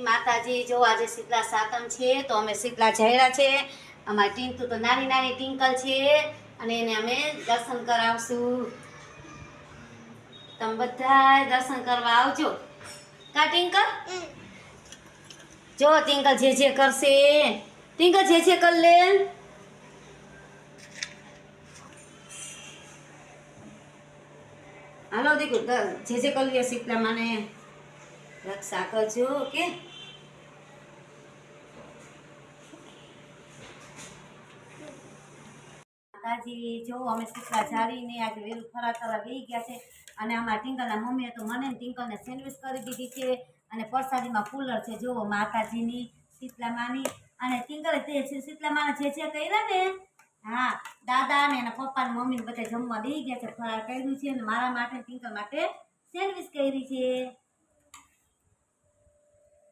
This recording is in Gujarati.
માતાજી જો આજે શીતલા સાતમ છે તો અમે શીતલા જયરા છે અમારી ટીંકુ તો નાની નાની ટિંકલ છે અને એને અમે દર્શન કરાવશું તમે બધા દર્શન કરવા આવજો કા ટિંકલ જો ટિંકલ જે કરશે ટિંકલ જે કર લે હાલો દીકુ જે કરવી શીતલા માને રક્ષા કરજો કે માતાજી જો અમે શીતલા જાળીને આજે વેલું ફરાર કરવા બેસી ગયા છે અને અમારા ટિંકલના મમ્મીએ તો મને ટિંકલને સેન્ડવિચ કરી દીધી છે અને પ્રસાદીમાં કુલર છે જો માતાજીની શીતલા માની અને ટિંકલે તે શીતલા માને જે કર્યા ને હા દાદા ને એના પપ્પા ને મમ્મી ને બધા જમવા બેસી ગયા છે ફરાર કર્યું છે અને મારા માટે ટિંકલ માટે સેન્ડવિચ કરી છે